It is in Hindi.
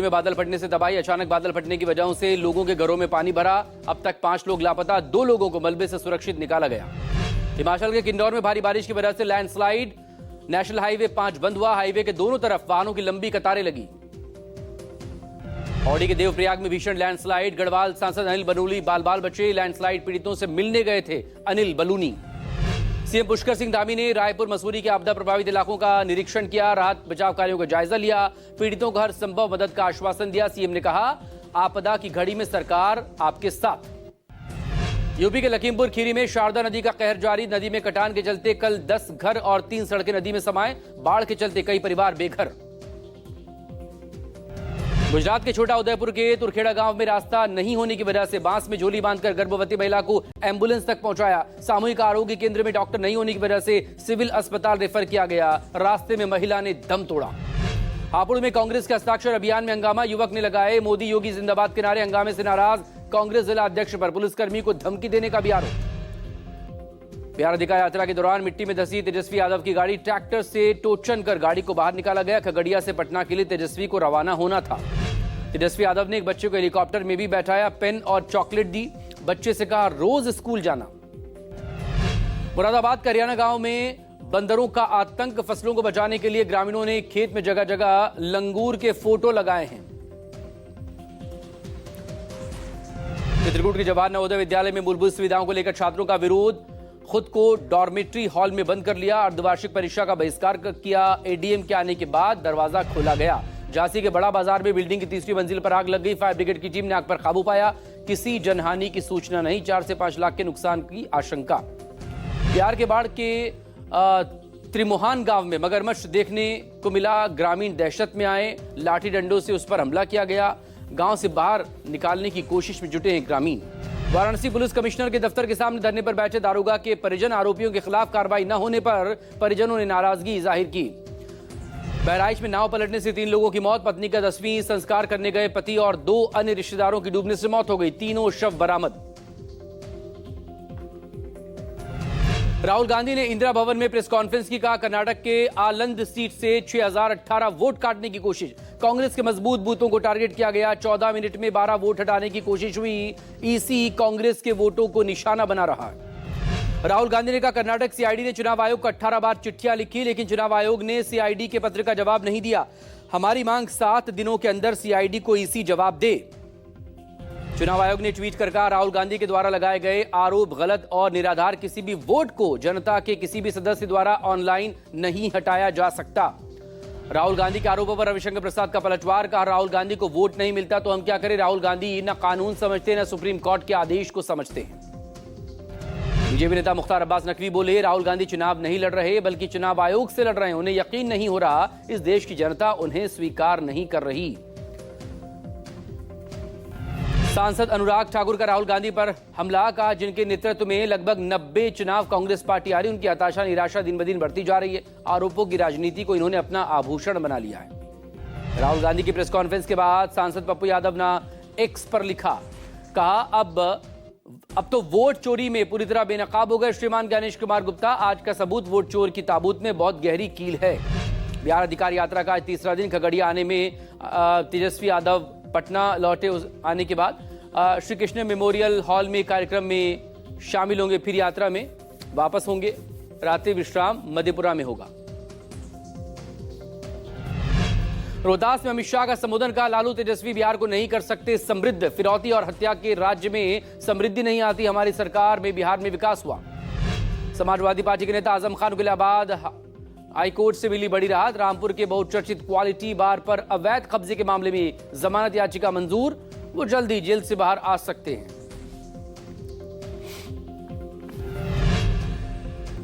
में बादल फटने से तबाही। अचानक बादल फटने की वजहों से लोगों के घरों में पानी भरा। अब तक 5 लोग लापता, 2 लोगों को मलबे से सुरक्षित निकाला गया। हिमाचल के किन्नौर में भारी बारिश की वजह से लैंडस्लाइड। नेशनल हाईवे 5 बंद हुआ। हाईवे के दोनों तरफ वाहनों की लंबी कतारें लगी। औड़ी के देवप्रयाग में भीषण लैंडस्लाइड। गढ़वाल सांसद अनिल बलूनी बाल बचे। लैंडस्लाइड पीड़ितों से मिलने गए थे अनिल बलूनी। सीएम पुष्कर सिंह धामी ने रायपुर मसूरी के आपदा प्रभावित इलाकों का निरीक्षण किया। राहत बचाव कार्यों का जायजा लिया। पीड़ितों को हर संभव मदद का आश्वासन दिया। सीएम ने कहा, आपदा की घड़ी में सरकार आपके साथ। यूपी के लखीमपुर खीरी में शारदा नदी का कहर जारी। नदी में कटान के चलते कल 10 घर और 3 सड़कें नदी में समाये। बाढ़ के चलते कई परिवार बेघर। गुजरात के छोटा उदयपुर के तुरखेड़ा गांव में रास्ता नहीं होने की वजह से बांस में झोली बांधकर गर्भवती महिला को एम्बुलेंस तक पहुंचाया। सामूहिक आरोग्य केंद्र में डॉक्टर नहीं होने की वजह से सिविल अस्पताल रेफर किया गया। रास्ते में महिला ने दम तोड़ा। हापुड़ में कांग्रेस के हस्ताक्षर अभियान में हंगामा। युवक ने लगाए मोदी योगी जिंदाबाद के नारे। हंगामे से नाराज कांग्रेस जिला अध्यक्ष पर पुलिसकर्मी को धमकी देने का भी आरोप। बिहार अधिकार यात्रा के दौरान मिट्टी में धंसी तेजस्वी यादव की गाड़ी। ट्रैक्टर से टोचन कर गाड़ी को बाहर निकाला गया। खगड़िया से पटना के लिए तेजस्वी को रवाना होना था। तेजस्वी यादव ने एक बच्चे को हेलीकॉप्टर में भी बैठाया। पेन और चॉकलेट दी। बच्चे से कहा, रोज स्कूल जाना। मुरादाबाद करियाना गांव में बंदरों का आतंक। फसलों को बचाने के लिए ग्रामीणों ने खेत में जगह जगह लंगूर के फोटो लगाए हैं। चित्रकूट के जवाहर नवोदय विद्यालय में मूलभूत सुविधाओं को लेकर छात्रों का विरोध। खुद को डॉर्मेट्री हॉल में बंद कर लिया। अर्धवार्षिक परीक्षा का बहिष्कार किया। एडीएम के आने के बाद दरवाजा खोला गया। झांसी के बड़ा बाजार में बिल्डिंग की 3री मंजिल पर आग लग गई। फायर ब्रिगेड की टीम ने आग पर काबू पाया। किसी जनहानि की सूचना नहीं। 4 से 5 लाख के नुकसान की आशंका। बिहार के बाढ़ के त्रिमोहान गांव में मगरमच्छ देखने को मिला। ग्रामीण दहशत में आए। लाठी डंडों से उस पर हमला किया गया। गांव से बाहर निकालने की कोशिश में जुटे हैं ग्रामीण। वाराणसी पुलिस कमिश्नर के दफ्तर के सामने धरने पर बैठे दारोगा के परिजन। आरोपियों के खिलाफ कार्रवाई न होने पर परिजनों ने नाराजगी जाहिर की। बहराइच में नाव पलटने से 3 लोगों की मौत। पत्नी का 10वीं संस्कार करने गए पति और 2 अन्य रिश्तेदारों की डूबने से मौत हो गई। तीनों शव बरामद। राहुल गांधी ने इंदिरा भवन में प्रेस कॉन्फ्रेंस की। कहा, कर्नाटक के आलंद सीट से 6018 वोट काटने की कोशिश। कांग्रेस के मजबूत बूथों को टारगेट किया गया। 14 मिनट में 12 वोट हटाने की कोशिश हुई। ईसी कांग्रेस के वोटों को निशाना बना रहा है। राहुल गांधी ने कहा, कर्नाटक सीआईडी ने चुनाव आयोग को 18 बार चिट्ठियां लिखी, लेकिन चुनाव आयोग ने सीआईडी के पत्र का जवाब नहीं दिया। हमारी मांग 7 दिनों के अंदर सीआईडी को ईसी जवाब दे। चुनाव आयोग ने ट्वीट कर कहा, राहुल गांधी के द्वारा लगाए गए आरोप गलत और निराधार। किसी भी वोट को जनता के किसी भी सदस्य द्वारा ऑनलाइन नहीं हटाया जा सकता। राहुल गांधी के आरोपों पर रविशंकर प्रसाद का पलटवार। कहा, राहुल गांधी को वोट नहीं मिलता तो हम क्या करें। राहुल गांधी न कानून समझते न सुप्रीम कोर्ट के आदेश को समझते हैं। बीजेपी नेता मुख्तार अब्बास नकवी बोले, राहुल गांधी चुनाव नहीं लड़ रहे बल्कि चुनाव आयोग से लड़ रहे हैं। उन्हें यकीन नहीं हो रहा इस देश की जनता उन्हें स्वीकार नहीं कर रही। सांसद अनुराग ठाकुर का राहुल गांधी पर हमला। कहा, जिनके नेतृत्व में लगभग 90 चुनाव कांग्रेस पार्टी आ रही, उनकी हताशा निराशा दिन ब दिन बढ़ती जा रही है। आरोपों की राजनीति को इन्होंने अपना आभूषण बना लिया है। राहुल गांधी की प्रेस कॉन्फ्रेंस के बाद सांसद पप्पू यादव ने एक्स पर लिखा। कहा, अब तो वोट चोरी में पूरी तरह बेनकाब हो गए श्रीमान गणेश कुमार गुप्ता। आज का सबूत वोट चोर की ताबूत में बहुत गहरी कील है। बिहार अधिकार यात्रा का आज 3रा दिन। खगड़िया आने में तेजस्वी यादव पटना लौटे। आने के बाद श्री कृष्ण मेमोरियल हॉल में कार्यक्रम में शामिल होंगे। फिर यात्रा में वापस होंगे। रात्रि विश्राम मधेपुरा में होगा। रोहतास में अमित शाह का संबोधन। का लालू तेजस्वी बिहार को नहीं कर सकते समृद्ध। फिरौती और हत्या के राज्य में समृद्धि नहीं आती। हमारी सरकार में बिहार में विकास हुआ। समाजवादी पार्टी के नेता आजम खान को इलाहाबाद हाईकोर्ट से मिली बड़ी राहत। रामपुर के बहुचर्चित क्वालिटी बार पर अवैध कब्जे के मामले में जमानत याचिका मंजूर। वो जल्द ही जेल से बाहर आ सकते हैं।